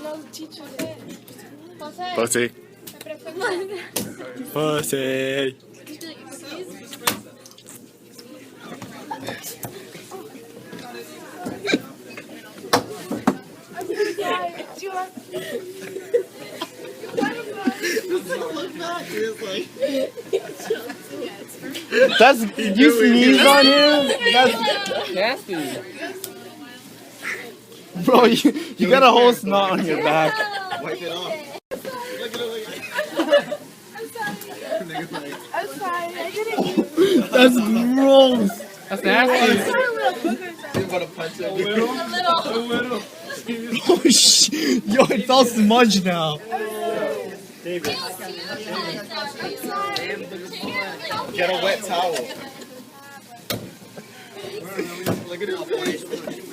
No, teacher said. Jose. Pussy. Pussy. That's you sneeze on him. That's nasty. Bro, you got a whole snot on your back. Wipe it off. Look at it. I'm sorry, I didn't. That's gross. That's nasty. You want to punch it? A little. Oh shit! Yo, it's all smudged now. Get a wet towel. Look at it.